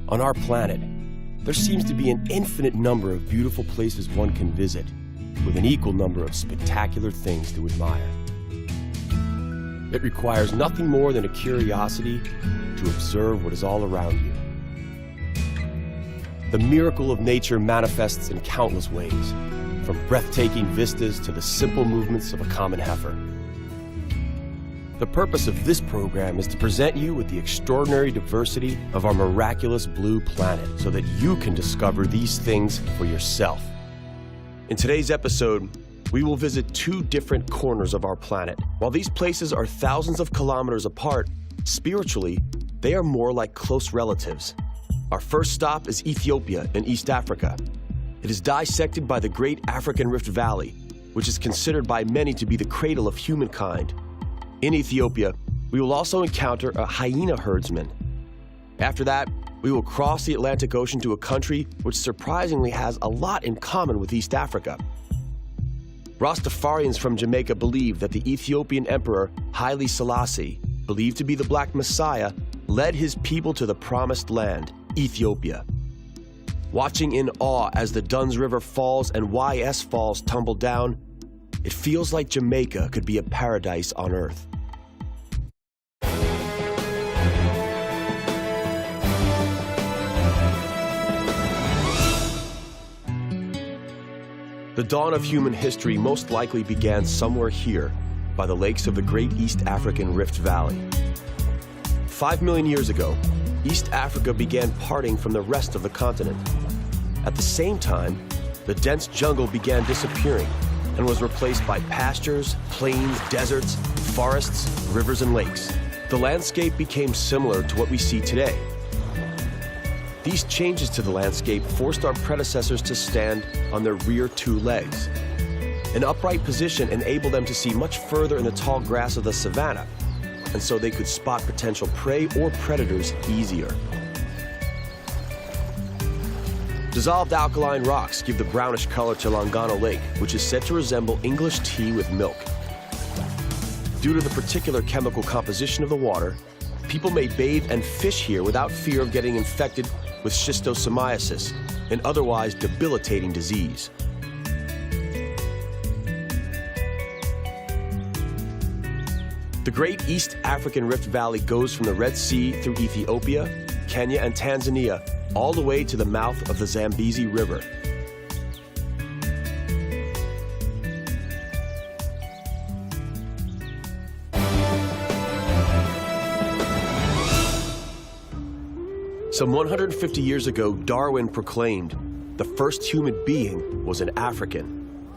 On our planet, there seems to be an infinite number of beautiful places one can visit, with an equal number of spectacular things to admire. It requires nothing more than a curiosity to observe what is all around you. The miracle of nature manifests in countless ways, from breathtaking vistas to the simple movements of a common heifer. The purpose of this program is to present you with the extraordinary diversity of our miraculous blue planet so that you can discover these things for yourself. In today's episode, we will visit two different corners of our planet. While these places are thousands of kilometers apart, spiritually, they are more like close relatives. Our first stop is Ethiopia in East Africa. It is dissected by the Great African Rift Valley, which is considered by many to be the cradle of humankind. In Ethiopia, we will also encounter a hyena herdsman. After that, we will cross the Atlantic Ocean to a country which surprisingly has a lot in common with East Africa. Rastafarians from Jamaica believe that the Ethiopian Emperor Haile Selassie, believed to be the Black Messiah, led his people to the Promised Land, Ethiopia. Watching in awe as the Duns River Falls and YS Falls tumble down, it feels like Jamaica could be a paradise on Earth. The dawn of human history most likely began somewhere here, by the lakes of the Great East African Rift Valley. 5 million years ago, East Africa began parting from the rest of the continent. At the same time, the dense jungle began disappearing and was replaced by pastures, plains, deserts, forests, rivers, and lakes. The landscape became similar to what we see today. These changes to the landscape forced our predecessors to stand on their rear two legs. An upright position enabled them to see much further in the tall grass of the savanna, and so they could spot potential prey or predators easier. Dissolved alkaline rocks give the brownish color to Longano Lake, which is said to resemble English tea with milk. Due to the particular chemical composition of the water, people may bathe and fish here without fear of getting infected with schistosomiasis, an otherwise debilitating disease. The Great East African Rift Valley goes from the Red Sea through Ethiopia, Kenya, and Tanzania, all the way to the mouth of the Zambezi River. Some 150 years ago, Darwin proclaimed, the first human being was an African.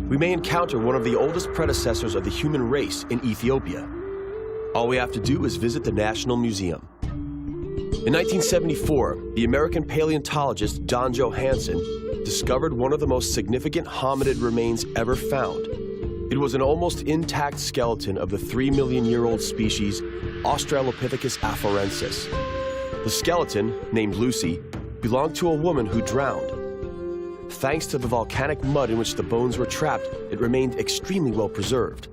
We may encounter one of the oldest predecessors of the human race in Ethiopia. All we have to do is visit the National Museum. In 1974, the American paleontologist Don Johanson discovered one of the most significant hominid remains ever found. It was an almost intact skeleton of the 3-million-year-old species Australopithecus afarensis. The skeleton, named Lucy, belonged to a woman who drowned. Thanks to the volcanic mud in which the bones were trapped, it remained extremely well preserved.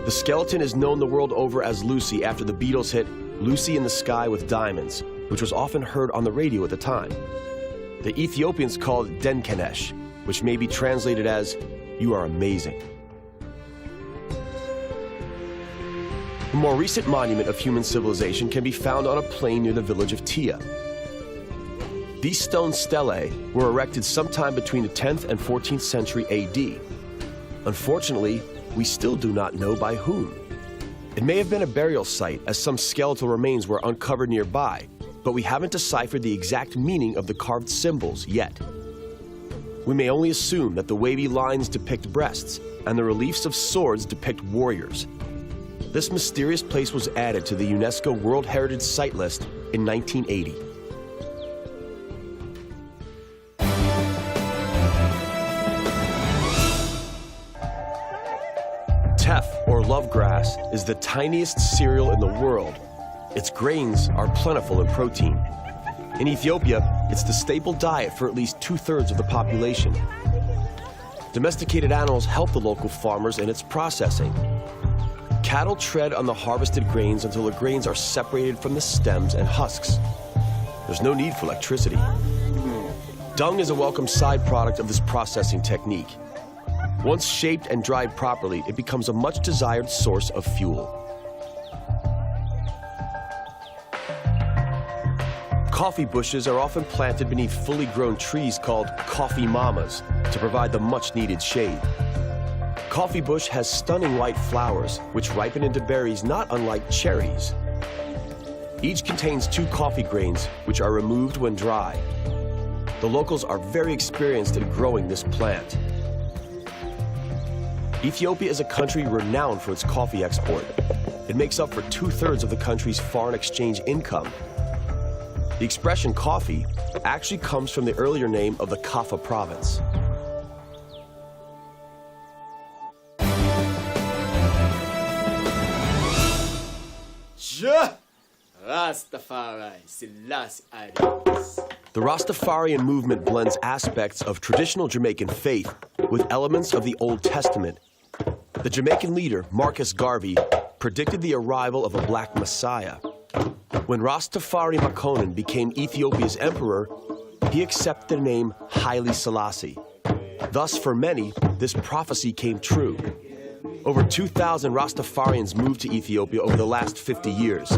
The skeleton is known the world over as Lucy after the Beatles hit Lucy in the Sky with Diamonds, which was often heard on the radio at the time. The Ethiopians called it Denkenesh, which may be translated as, "You are amazing." A more recent monument of human civilization can be found on a plain near the village of Tia. These stone stelae were erected sometime between the 10th and 14th century AD. Unfortunately, we still do not know by whom. It may have been a burial site, as some skeletal remains were uncovered nearby, but we haven't deciphered the exact meaning of the carved symbols yet. We may only assume that the wavy lines depict breasts, and the reliefs of swords depict warriors. This mysterious place was added to the UNESCO World Heritage Site list in 1980. Teff, or love grass, is the tiniest cereal in the world. Its grains are plentiful in protein. In Ethiopia, it's the staple diet for at least 2/3 of the population. Domesticated animals help the local farmers in its processing. Cattle tread on the harvested grains until the grains are separated from the stems and husks. There's no need for electricity. Dung is a welcome side product of this processing technique. Once shaped and dried properly, it becomes a much desired source of fuel. Coffee bushes are often planted beneath fully grown trees called coffee mamas to provide the much needed shade. Coffee bush has stunning white flowers, which ripen into berries not unlike cherries. Each contains 2 coffee grains, which are removed when dry. The locals are very experienced in growing this plant. Ethiopia is a country renowned for its coffee export. It makes up for 2/3 of the country's foreign exchange income. The expression coffee actually comes from the earlier name of the Kaffa province. Rastafari, Selassie Idols. The Rastafarian movement blends aspects of traditional Jamaican faith with elements of the Old Testament. The Jamaican leader, Marcus Garvey, predicted the arrival of a black messiah. When Rastafari Makonnen became Ethiopia's emperor, he accepted the name Haile Selassie. Thus, for many, this prophecy came true. Over 2,000 Rastafarians moved to Ethiopia over the last 50 years.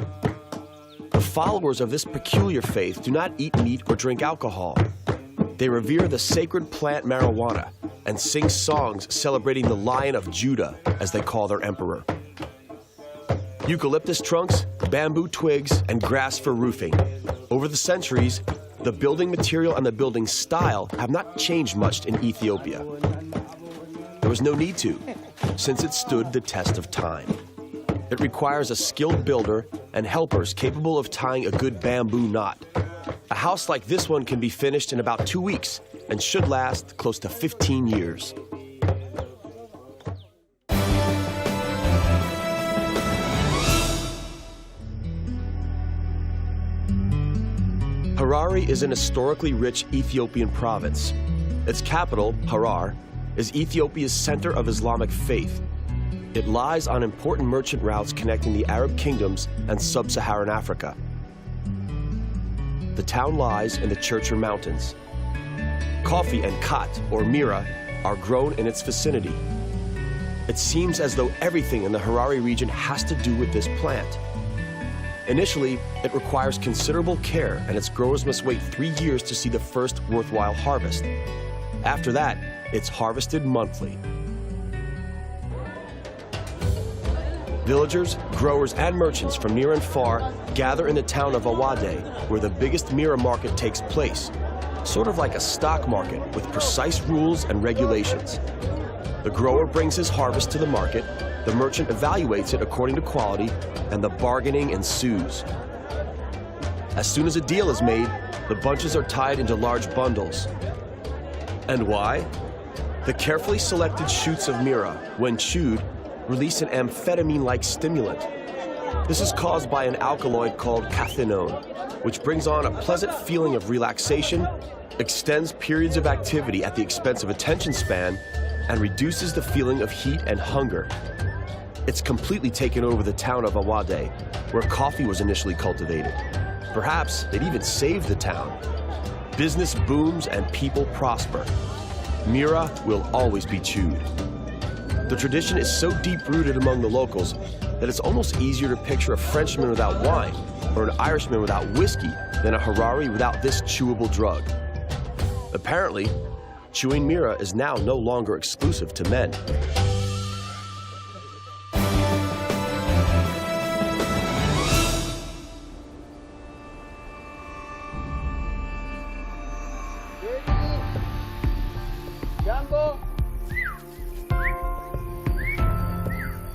The followers of this peculiar faith do not eat meat or drink alcohol. They revere the sacred plant marijuana and sing songs celebrating the Lion of Judah, as they call their emperor. Eucalyptus trunks, bamboo twigs, and grass for roofing. Over the centuries, the building material and the building style have not changed much in Ethiopia. There was no need to, since it stood the test of time. It requires a skilled builder and helpers capable of tying a good bamboo knot. A house like this one can be finished in about 2 weeks and should last close to 15 years. Harare is an historically rich Ethiopian province. Its capital, Harar, is Ethiopia's center of Islamic faith. It lies on important merchant routes connecting the Arab kingdoms and sub-Saharan Africa. The town lies in the Churchill Mountains. Coffee and khat, or mira, are grown in its vicinity. It seems as though everything in the Harare region has to do with this plant. Initially, it requires considerable care, and its growers must wait 3 years to see the first worthwhile harvest. After that, it's harvested monthly. Villagers, growers, and merchants from near and far gather in the town of Awade, where the biggest mira market takes place, sort of like a stock market with precise rules and regulations. The grower brings his harvest to the market, the merchant evaluates it according to quality, and the bargaining ensues. As soon as a deal is made, the bunches are tied into large bundles. And why? The carefully selected shoots of mira, when chewed, release an amphetamine-like stimulant. This is caused by an alkaloid called cathinone, which brings on a pleasant feeling of relaxation, extends periods of activity at the expense of attention span, and reduces the feeling of heat and hunger. It's completely taken over the town of Awade, where coffee was initially cultivated. Perhaps it even saved the town. Business booms and people prosper. Mira will always be chewed. The tradition is so deep-rooted among the locals that it's almost easier to picture a Frenchman without wine or an Irishman without whiskey than a Harari without this chewable drug. Apparently, chewing mira is now no longer exclusive to men.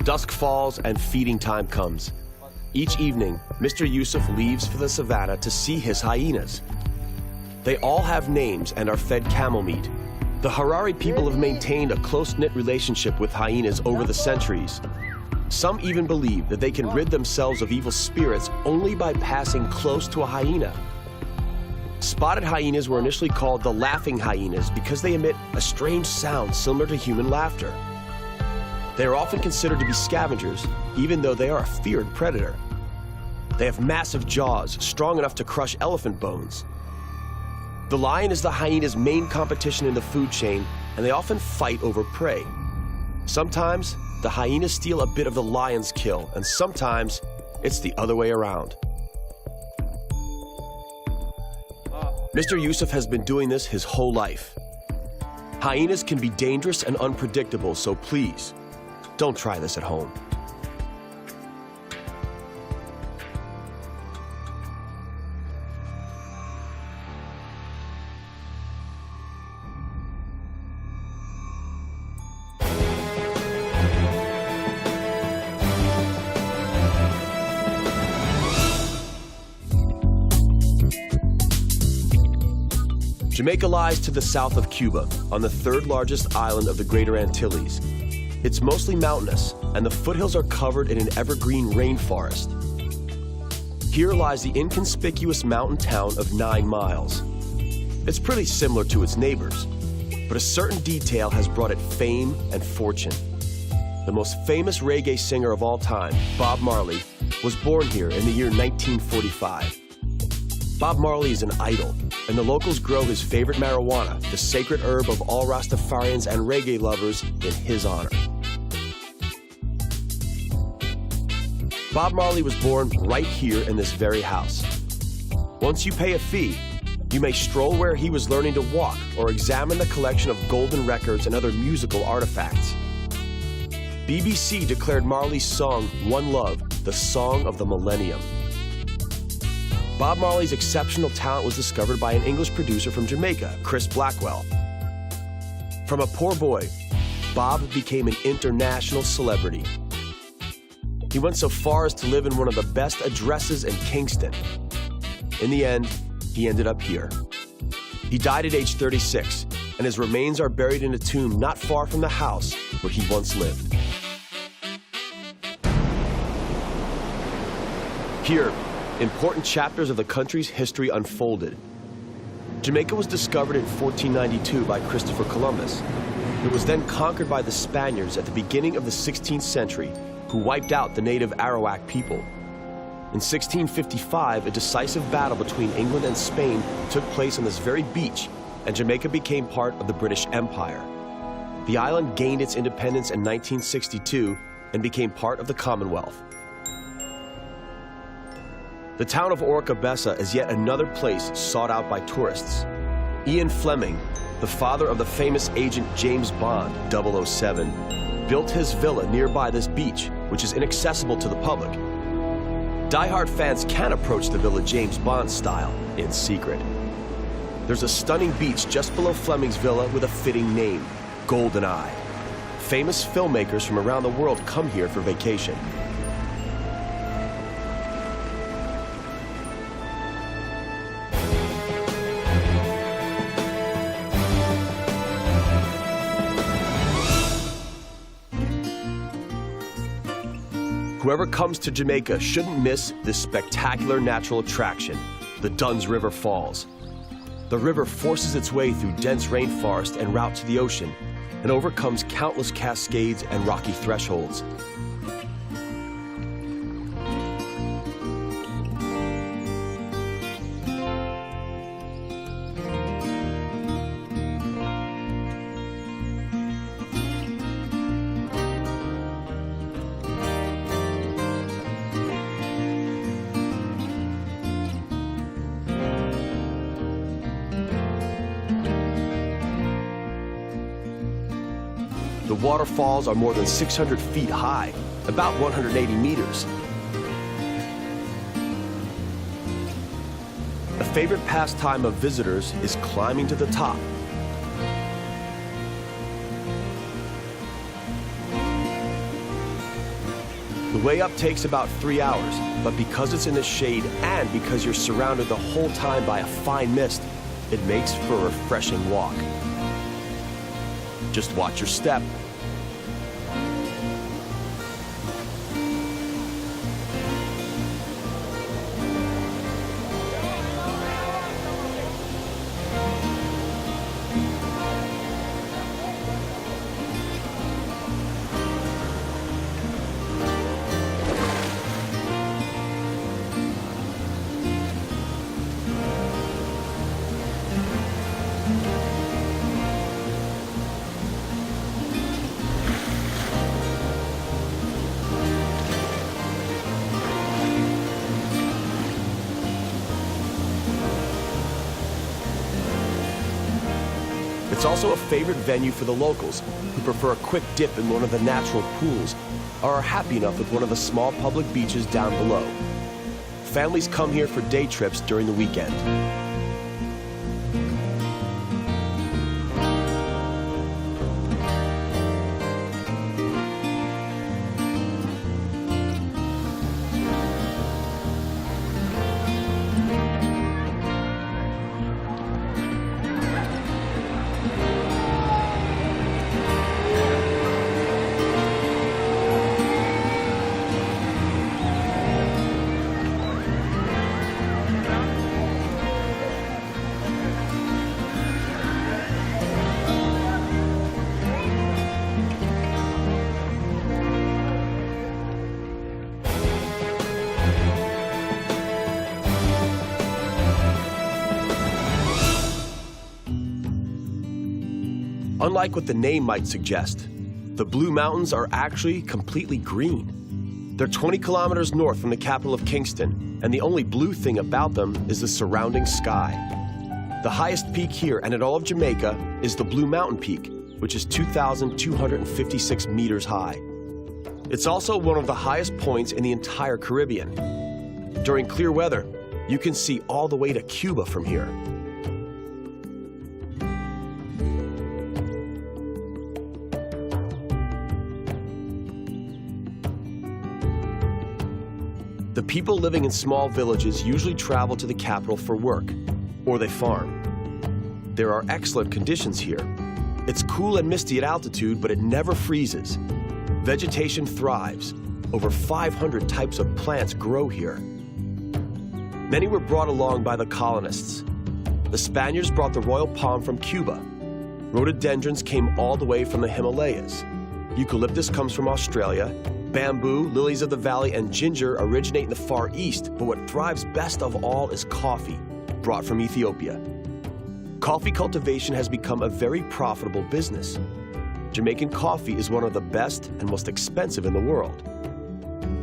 Dusk falls and feeding time comes. Each evening, Mr. Yusuf leaves for the savannah to see his hyenas. They all have names and are fed camel meat. The Harari people have maintained a close-knit relationship with hyenas over the centuries. Some even believe that they can rid themselves of evil spirits only by passing close to a hyena. Spotted hyenas were initially called the laughing hyenas because they emit a strange sound similar to human laughter. They are often considered to be scavengers, even though they are a feared predator. They have massive jaws, strong enough to crush elephant bones. The lion is the hyena's main competition in the food chain, and they often fight over prey. Sometimes, the hyenas steal a bit of the lion's kill, and sometimes, it's the other way around. Mr. Yusuf has been doing this his whole life. Hyenas can be dangerous and unpredictable, so please, don't try this at home. Jamaica lies to the south of Cuba, on the third largest island of the Greater Antilles. It's mostly mountainous, and the foothills are covered in an evergreen rainforest. Here lies the inconspicuous mountain town of 9 Miles. It's pretty similar to its neighbors, but a certain detail has brought it fame and fortune. The most famous reggae singer of all time, Bob Marley, was born here in the year 1945. Bob Marley is an idol, and the locals grow his favorite marijuana, the sacred herb of all Rastafarians and reggae lovers, in his honor. Bob Marley was born right here in this very house. Once you pay a fee, you may stroll where he was learning to walk or examine the collection of golden records and other musical artifacts. BBC declared Marley's song, One Love, the song of the millennium. Bob Marley's exceptional talent was discovered by an English producer from Jamaica, Chris Blackwell. From a poor boy, Bob became an international celebrity. He went so far as to live in one of the best addresses in Kingston. In the end, he ended up here. He died at age 36, and his remains are buried in a tomb not far from the house where he once lived. Here, important chapters of the country's history unfolded. Jamaica was discovered in 1492 by Christopher Columbus. It was then conquered by the Spaniards at the beginning of the 16th century, who wiped out the native Arawak people. In 1655, a decisive battle between England and Spain took place on this very beach, and Jamaica became part of the British Empire. The island gained its independence in 1962 and became part of the Commonwealth. The town of Orcabessa is yet another place sought out by tourists. Ian Fleming, the father of the famous agent James Bond, 007, built his villa nearby this beach, which is inaccessible to the public. Die-hard fans can approach the villa James Bond style, in secret. There's a stunning beach just below Fleming's villa with a fitting name, GoldenEye. Famous filmmakers from around the world come here for vacation. Whoever comes to Jamaica shouldn't miss this spectacular natural attraction, the Dunn's River Falls. The river forces its way through dense rainforest en route to the ocean and overcomes countless cascades and rocky thresholds. The waterfalls are more than 600 feet high, about 180 meters. A favorite pastime of visitors is climbing to the top. The way up takes about 3 hours, but because it's in the shade and because you're surrounded the whole time by a fine mist, it makes for a refreshing walk. Just watch your step. It's also a favorite venue for the locals who prefer a quick dip in one of the natural pools or are happy enough with one of the small public beaches down below. Families come here for day trips during the weekend. Unlike what the name might suggest, the Blue Mountains are actually completely green. They're 20 kilometers north from the capital of Kingston, and the only blue thing about them is the surrounding sky. The highest peak here and in all of Jamaica is the Blue Mountain Peak, which is 2,256 meters high. It's also one of the highest points in the entire Caribbean. During clear weather, you can see all the way to Cuba from here. The people living in small villages usually travel to the capital for work, or they farm. There are excellent conditions here. It's cool and misty at altitude, but it never freezes. Vegetation thrives. Over 500 types of plants grow here. Many were brought along by the colonists. The Spaniards brought the royal palm from Cuba. Rhododendrons came all the way from the Himalayas. Eucalyptus comes from Australia. Bamboo, lilies of the valley, and ginger originate in the Far East, but what thrives best of all is coffee, brought from Ethiopia. Coffee cultivation has become a very profitable business. Jamaican coffee is one of the best and most expensive in the world.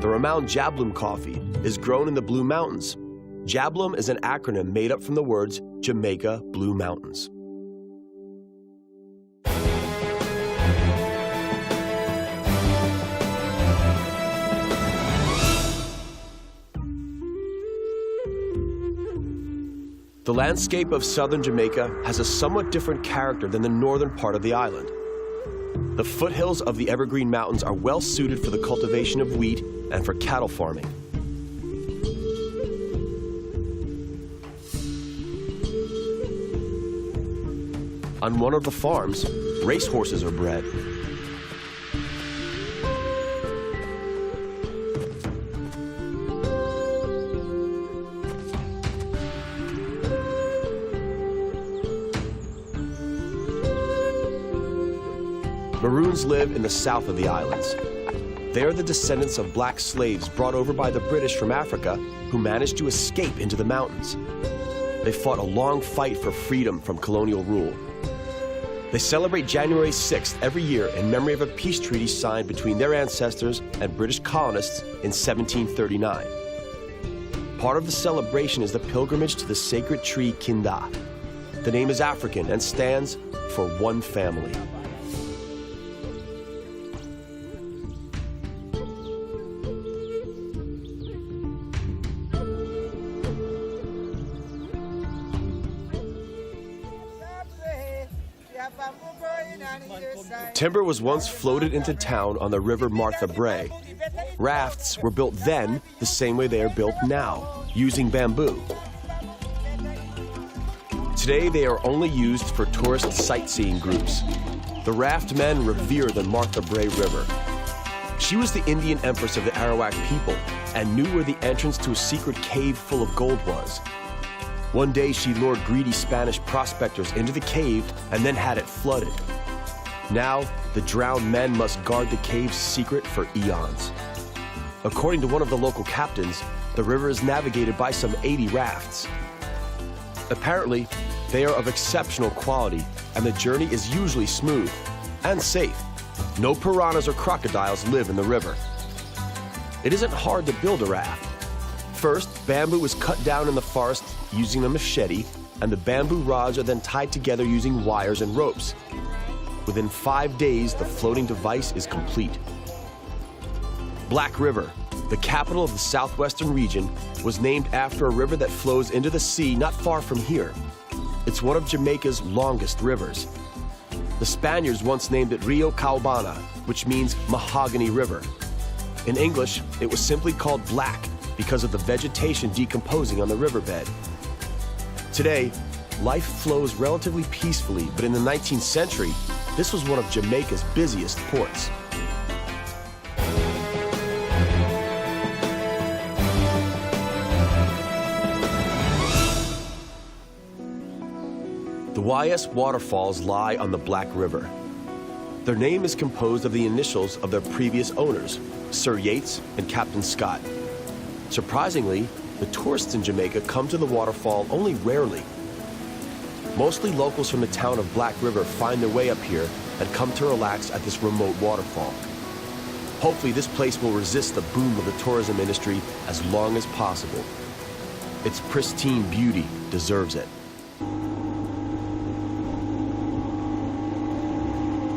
The renowned Jablum coffee is grown in the Blue Mountains. Jablum is an acronym made up from the words Jamaica Blue Mountains. The landscape of southern Jamaica has a somewhat different character than the northern part of the island. The foothills of the Evergreen Mountains are well suited for the cultivation of wheat and for cattle farming. On one of the farms, racehorses are bred. Maroons live in the south of the islands. They are the descendants of black slaves brought over by the British from Africa who managed to escape into the mountains. They fought a long fight for freedom from colonial rule. They celebrate January 6th every year in memory of a peace treaty signed between their ancestors and British colonists in 1739. Part of the celebration is the pilgrimage to the sacred tree Kinda. The name is African and stands for one family. Timber was once floated into town on the river Martha Brae. Rafts were built then the same way they are built now, using bamboo. Today they are only used for tourist sightseeing groups. The raft men revere the Martha Brae River. She was the Indian empress of the Arawak people and knew where the entrance to a secret cave full of gold was. One day she lured greedy Spanish prospectors into the cave and then had it flooded. Now, the drowned men must guard the cave's secret for eons. According to one of the local captains, the river is navigated by some 80 rafts. Apparently, they are of exceptional quality, and the journey is usually smooth and safe. No piranhas or crocodiles live in the river. It isn't hard to build a raft. First, bamboo is cut down in the forest using a machete, and the bamboo rods are then tied together using wires and ropes. Within 5 days, the floating device is complete. Black River, the capital of the southwestern region, was named after a river that flows into the sea not far from here. It's one of Jamaica's longest rivers. The Spaniards once named it Rio Caubana, which means Mahogany River. In English, it was simply called Black because of the vegetation decomposing on the riverbed. Today, life flows relatively peacefully, but in the 19th century, this was one of Jamaica's busiest ports. The YS waterfalls lie on the Black River. Their name is composed of the initials of their previous owners, Sir Yates and Captain Scott. Surprisingly, the tourists in Jamaica come to the waterfall only rarely. Mostly locals from the town of Black River find their way up here and come to relax at this remote waterfall. Hopefully this place will resist the boom of the tourism industry as long as possible. Its pristine beauty deserves it.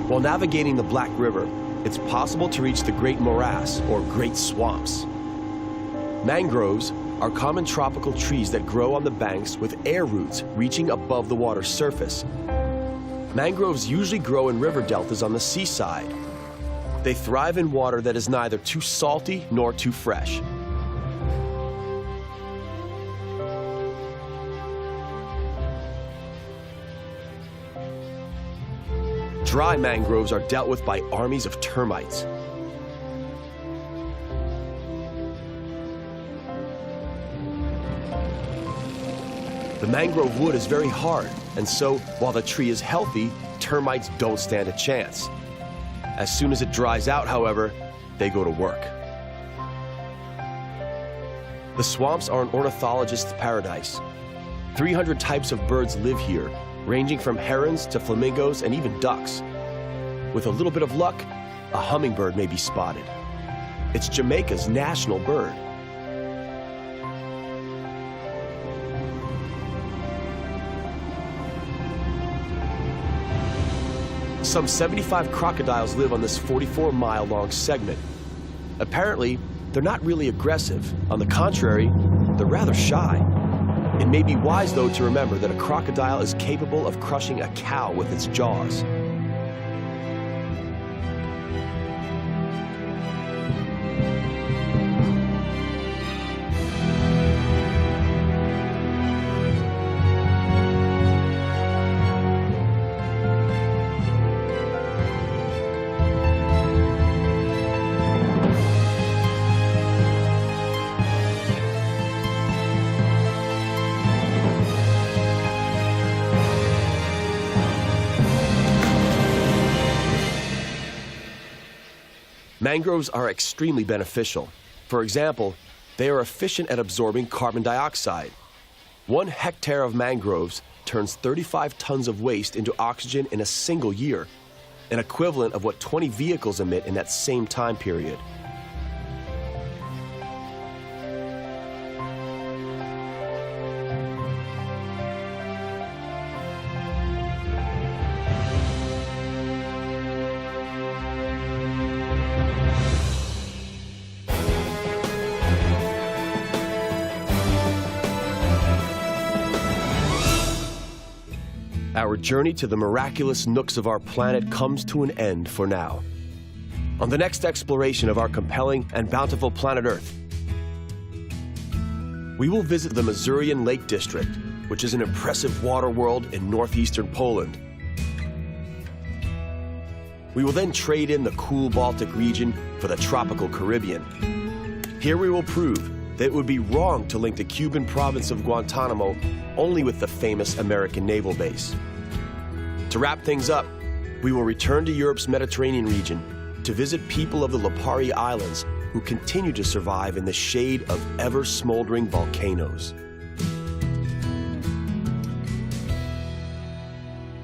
While navigating the Black River, it's possible to reach the Great Morass, or Great Swamps. Mangroves are common tropical trees that grow on the banks with air roots reaching above the water's surface. Mangroves usually grow in river deltas on the seaside. They thrive in water that is neither too salty nor too fresh. Dry mangroves are dealt with by armies of termites. The mangrove wood is very hard, and so, while the tree is healthy, termites don't stand a chance. As soon as it dries out, however, they go to work. The swamps are an ornithologist's paradise. 300 types of birds live here, ranging from herons to flamingos and even ducks. With a little bit of luck, a hummingbird may be spotted. It's Jamaica's national bird. Some 75 crocodiles live on this 44-mile-long segment. Apparently, they're not really aggressive. On the contrary, they're rather shy. It may be wise, though, to remember that a crocodile is capable of crushing a cow with its jaws. Mangroves are extremely beneficial. For example, they are efficient at absorbing carbon dioxide. 1 hectare of mangroves turns 35 tons of waste into oxygen in a single year, an equivalent of what 20 vehicles emit in that same time period. Our journey to the miraculous nooks of our planet comes to an end for now. On the next exploration of our compelling and bountiful planet Earth, we will visit the Masurian Lake District, which is an impressive water world in northeastern Poland. We will then trade in the cool Baltic region for the tropical Caribbean. Here we will prove that it would be wrong to link the Cuban province of Guantanamo only with the famous American naval base. To wrap things up, we will return to Europe's Mediterranean region to visit people of the Lipari Islands who continue to survive in the shade of ever-smoldering volcanoes.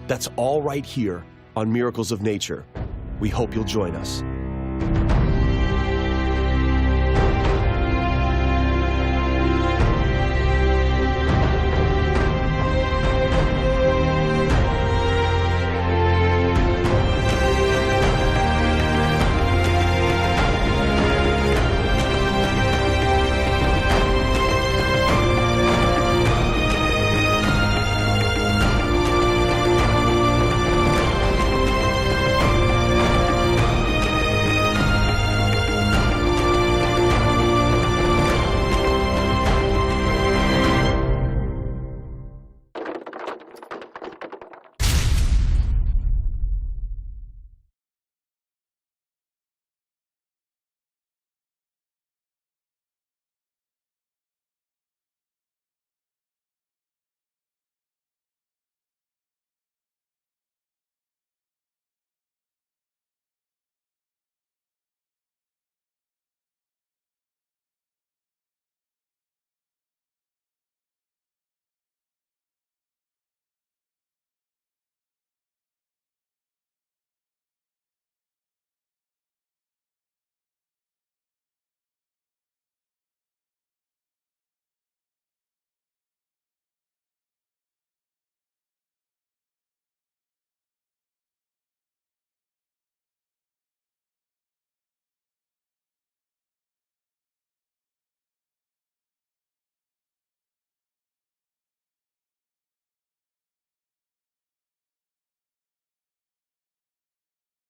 That's all right here on Miracles of Nature. We hope you'll join us.